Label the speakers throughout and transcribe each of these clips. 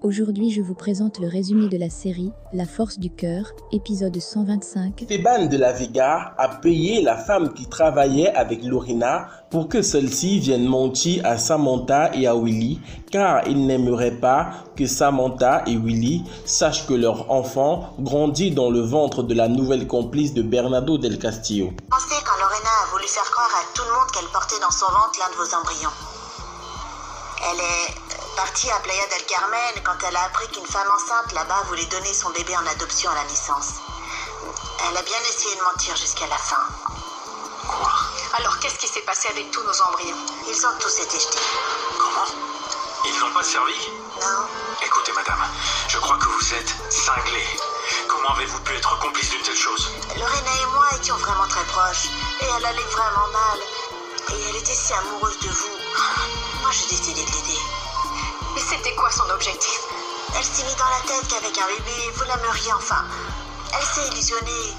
Speaker 1: Aujourd'hui, je vous présente le résumé de la série La force du cœur, épisode 125.
Speaker 2: Esteban de la Vega a payé la femme qui travaillait avec Lorena pour que celle-ci vienne mentir à Samantha et à Willy, car il n'aimerait pas que Samantha et Willy sachent que leur enfant grandit dans le ventre de la nouvelle complice de Bernardo del Castillo.
Speaker 3: Pensez quand Lorena a voulu faire croire à tout le monde qu'elle portait dans son ventre l'un de vos embryons. Elle est partie à Playa del Carmen quand elle a appris qu'une femme enceinte là-bas voulait donner son bébé en adoption à la naissance. Elle a bien essayé de mentir jusqu'à la fin.
Speaker 4: Quoi? Alors qu'est-ce qui s'est passé avec tous nos embryons?
Speaker 3: Ils ont tous été jetés.
Speaker 4: Comment? Ils n'ont pas servi?
Speaker 3: Non.
Speaker 4: Écoutez madame, je crois que vous êtes cinglée. Comment avez-vous pu être complice d'une telle chose?
Speaker 3: Lorena et moi étions vraiment très proches. Et elle allait vraiment mal. Et elle était si amoureuse de vous. Moi j'ai décidé de l'aider.
Speaker 4: Mais c'était quoi son objectif?
Speaker 3: Elle s'est mis dans la tête qu'avec un bébé, vous l'aimeriez enfin. Elle s'est illusionnée.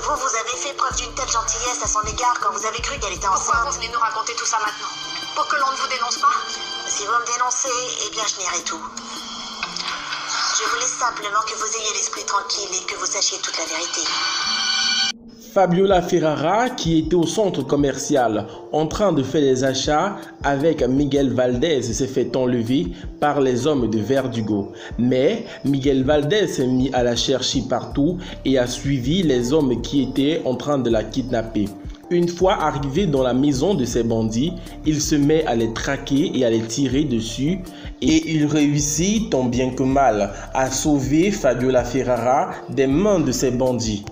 Speaker 3: Vous avez fait preuve d'une telle gentillesse à son égard quand vous avez cru qu'elle était
Speaker 4: Pourquoi
Speaker 3: enceinte.
Speaker 4: vous venez nous raconter tout ça maintenant? Pour que l'on ne vous dénonce pas?
Speaker 3: Si vous me dénoncez, eh bien je nierai tout. Je voulais simplement que vous ayez l'esprit tranquille et que vous sachiez toute la vérité.
Speaker 2: Fabiola Ferrara, qui était au centre commercial en train de faire des achats avec Miguel Valdez, s'est fait enlever par les hommes de Verdugo. Mais Miguel Valdez s'est mis à la chercher partout et a suivi les hommes qui étaient en train de la kidnapper. Une fois arrivé dans la maison de ces bandits, il se met à les traquer et à les tirer dessus et il réussit tant bien que mal à sauver Fabiola Ferrara des mains de ces bandits.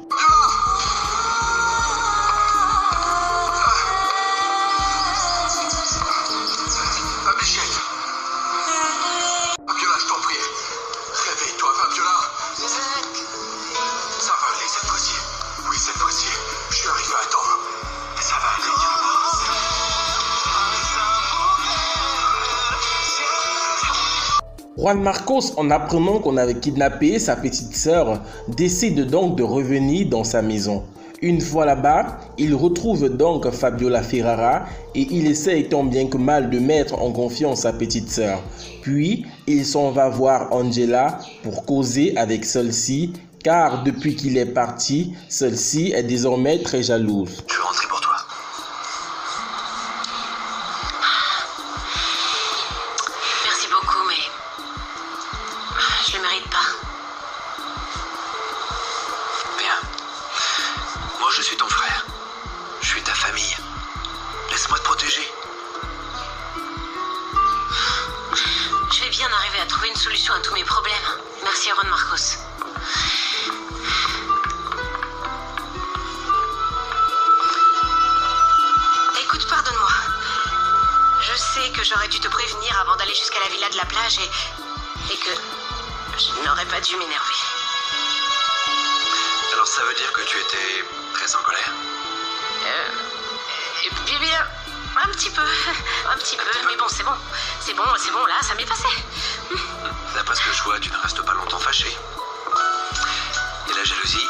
Speaker 2: Juan Marcos, en apprenant qu'on avait kidnappé sa petite sœur, décide donc de revenir dans sa maison. Une fois là-bas, il retrouve donc Fabiola Ferrara et il essaie tant bien que mal de mettre en confiance sa petite sœur. Puis, il s'en va voir Angela pour causer avec celle-ci, car depuis qu'il est parti, celle-ci est désormais très jalouse.
Speaker 4: Je vais rentrer pour toi.
Speaker 5: Merci beaucoup, mais je le mérite pas.
Speaker 4: Bien. Moi, je suis ton frère. Je suis ta famille. Laisse-moi te protéger.
Speaker 5: Je vais bien arriver à trouver une solution à tous mes problèmes. Merci, Juan Marcos. Écoute, pardonne-moi. Je sais que j'aurais dû te prévenir avant d'aller jusqu'à la villa de la plage et que je n'aurais pas dû m'énerver.
Speaker 4: Alors, ça veut dire que tu étais très en colère?
Speaker 5: Eh bien, un petit peu, mais bon, c'est bon, là, ça m'est passé.
Speaker 4: D'après ce que je vois, tu ne restes pas longtemps fâché. Et la jalousie,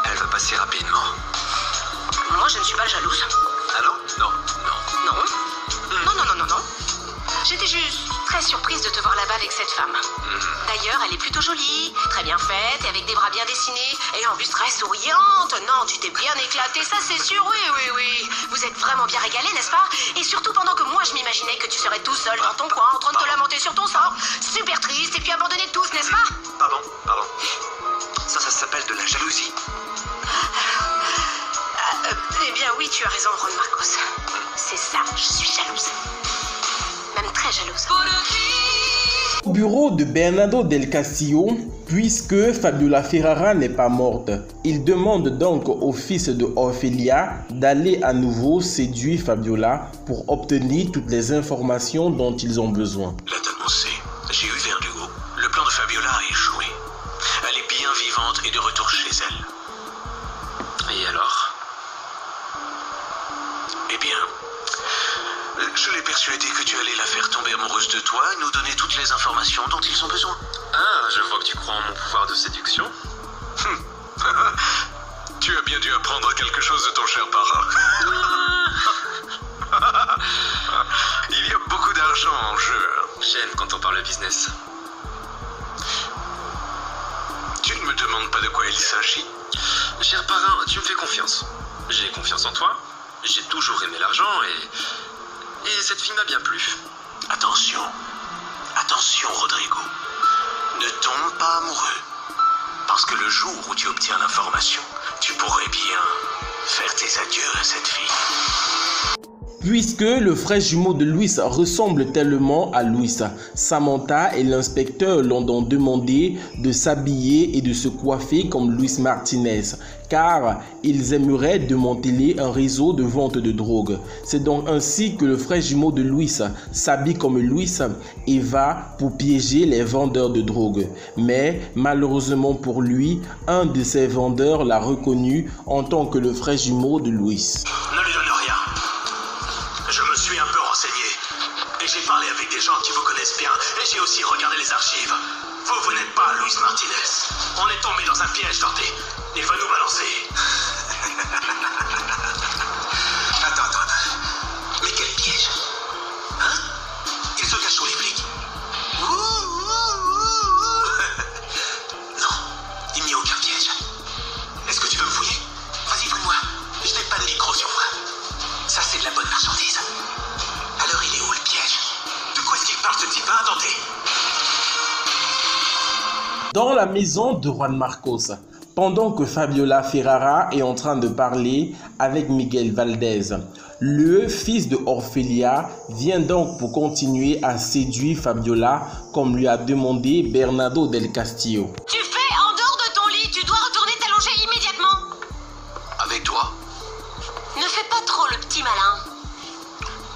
Speaker 4: elle va passer rapidement.
Speaker 5: Moi, je ne suis pas jalouse.
Speaker 4: Ah non? Non.
Speaker 5: Non. J'étais juste très surprise de te voir là-bas avec cette femme. D'ailleurs, elle est plutôt jolie, très bien faite, et avec des bras bien dessinés, et en plus très souriante. Non, tu t'es bien éclatée, ça c'est sûr, oui. Vous êtes vraiment bien régalés, n'est-ce pas? Et surtout pendant que moi je m'imaginais que tu serais tout seul dans ton coin, en train de te lamenter sur ton sort. Super triste, et puis abandonné de tous, n'est-ce pas?
Speaker 4: Pardon. Ça s'appelle de la jalousie.
Speaker 5: Eh bien oui, tu as raison, Juan Marcos. C'est ça, je suis jalouse. Même très jalouse.
Speaker 2: Au bureau de Bernardo del Castillo, puisque Fabiola Ferrara n'est pas morte, il demande donc au fils de Orfelia d'aller à nouveau séduire Fabiola pour obtenir toutes les informations dont ils ont besoin.
Speaker 4: Là, t'annoncer, j'ai eu Verdugo. Le plan de Fabiola a échoué. Elle est bien vivante et de retour chez elle. Et alors? Eh bien, je l'ai persuadé que tu allais la faire tomber amoureuse de toi et nous donner toutes les informations dont ils ont besoin.
Speaker 6: Ah, je vois que tu crois en mon pouvoir de séduction.
Speaker 4: Tu as bien dû apprendre quelque chose de ton cher parrain. Il y a beaucoup d'argent en jeu.
Speaker 6: J'aime quand on parle business.
Speaker 4: demande pas de quoi il s'agit.
Speaker 6: Cher parrain, tu me fais confiance. J'ai confiance en toi. J'ai toujours aimé l'argent et cette fille m'a bien plu.
Speaker 4: Attention. Attention, Rodrigo. Ne tombe pas amoureux. Parce que le jour où tu obtiens l'information, tu pourrais bien faire tes adieux à cette fille.
Speaker 2: Puisque le frère jumeau de Luis ressemble tellement à Luis, Samantha et l'inspecteur l'ont donc demandé de s'habiller et de se coiffer comme Luis Martinez, car ils aimeraient démanteler un réseau de vente de drogue. C'est donc ainsi que le frère jumeau de Luis s'habille comme Luis et va pour piéger les vendeurs de drogue. Mais malheureusement pour lui, un de ces vendeurs l'a reconnu en tant que le frère jumeau de Luis.
Speaker 4: Ne lui donne rien. Je me suis un peu renseigné et j'ai parlé avec des gens qui vous connaissent bien et j'ai aussi regardé les archives. Vous n'êtes pas Luis Martinez. On est tombé dans un piège, Dante. Il va nous balancer. Attends. Mais quel piège? Hein? Il se cache sous les flics. Non, il n'y a aucun piège. Est-ce que tu veux me fouiller? Vas-y, fouille-moi. Je n'ai pas de micro sur moi. Ça, c'est de la bonne marchandise. Alors, il est où le piège? De quoi est-ce qu'il parle, ce type, hein, Dante?
Speaker 2: Dans la maison de Juan Marcos, pendant que Fabiola Ferrara est en train de parler avec Miguel Valdez, le fils de Orfelia vient donc pour continuer à séduire Fabiola comme lui a demandé Bernardo del Castillo.
Speaker 5: Tu fais en dehors de ton lit, tu dois retourner t'allonger immédiatement.
Speaker 4: Avec toi?
Speaker 5: Ne fais pas trop le petit malin.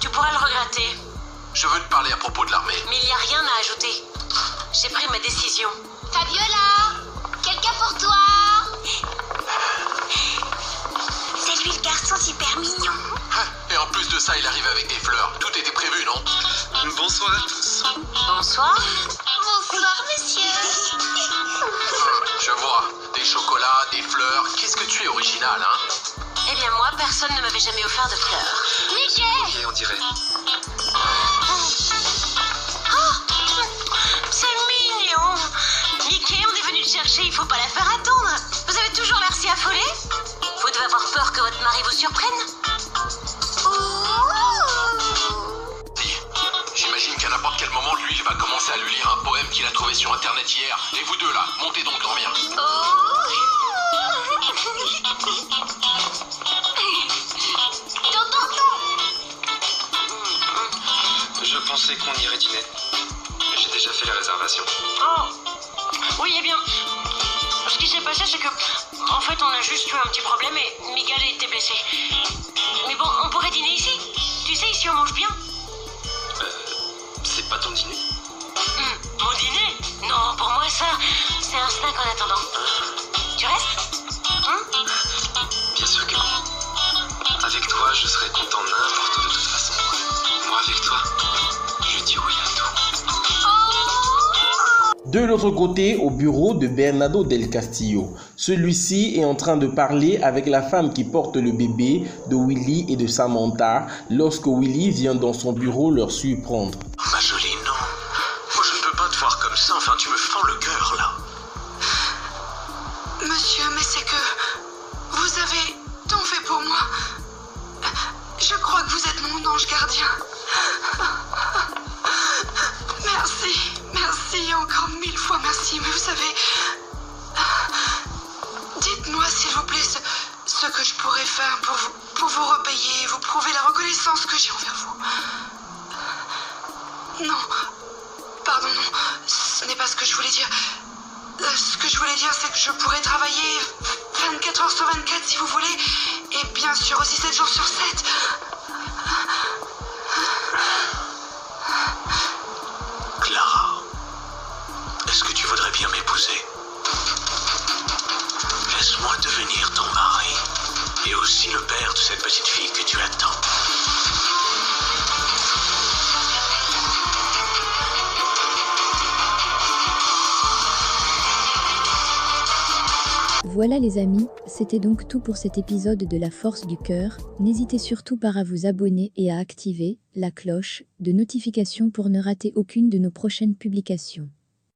Speaker 5: Tu pourras le regretter,
Speaker 4: Je veux te parler à propos de l'armée.
Speaker 5: mais il n'y a rien à ajouter. J'ai pris ma décision.
Speaker 3: Fabiola, quelqu'un pour toi. C'est lui le garçon super mignon.
Speaker 4: Et en plus de ça, il arrive avec des fleurs. Tout était prévu, non?
Speaker 6: Bonsoir à tous.
Speaker 5: Bonsoir.
Speaker 3: Bonsoir, monsieur.
Speaker 4: Je vois. Des chocolats, des fleurs. Qu'est-ce que tu es original, hein?
Speaker 5: Eh bien moi, personne ne m'avait jamais offert de fleurs.
Speaker 3: Mickey.
Speaker 6: Et on dirait.
Speaker 5: C'est mignon. Mickey, on est venu te chercher, il faut pas la faire attendre. Vous avez toujours l'air si affolé. Vous devez avoir peur que votre mari vous surprenne.
Speaker 4: J'imagine qu'à n'importe quel moment, lui, il va commencer à lui lire un poème qu'il a trouvé sur Internet hier. Et vous deux, là, montez donc dans bien.
Speaker 6: Je pensais qu'on irait dîner. J'ai déjà fait les réservations.
Speaker 5: Oh. Oui, eh bien, ce qui s'est passé, c'est que, en fait, on a juste eu un petit problème et Miguel était blessé. Mais bon, on pourrait dîner ici. Tu sais, ici, on mange bien.
Speaker 6: C'est pas ton dîner?
Speaker 5: Mon dîner? Non, pour moi, ça, c'est un snack en attendant. Tu restes?
Speaker 6: Bien sûr que non. Avec toi, je serais content n'importe de toute façon. Moi, avec toi, je dis oui à tout.
Speaker 2: De l'autre côté, au bureau de Bernardo del Castillo, celui-ci est en train de parler avec la femme qui porte le bébé de Willy et de Samantha lorsque Willy vient dans son bureau leur surprendre.
Speaker 4: Ma jolie, non. Moi, je ne peux pas te voir comme ça. Enfin, tu me fends le cœur, là.
Speaker 7: Monsieur, mais c'est que vous avez tant fait pour moi. Je crois que vous êtes mon ange gardien. Merci, encore 1000 fois merci. Mais vous savez, dites-moi s'il vous plaît ce que je pourrais faire pour vous repayer et vous prouver la reconnaissance que j'ai envers vous. Non, pardon, non, ce n'est pas ce que je voulais dire. Ce que je voulais dire, c'est que je pourrais travailler 24 heures sur 24 si vous voulez, et bien sûr aussi 7 jours sur 7.
Speaker 4: Clara, est-ce que tu voudrais bien m'épouser? Laisse-moi devenir ton mari et aussi le père de cette petite fille que tu attends.
Speaker 1: Voilà les amis, c'était donc tout pour cet épisode de La Force du Cœur. N'hésitez surtout pas à vous abonner et à activer la cloche de notification pour ne rater aucune de nos prochaines publications.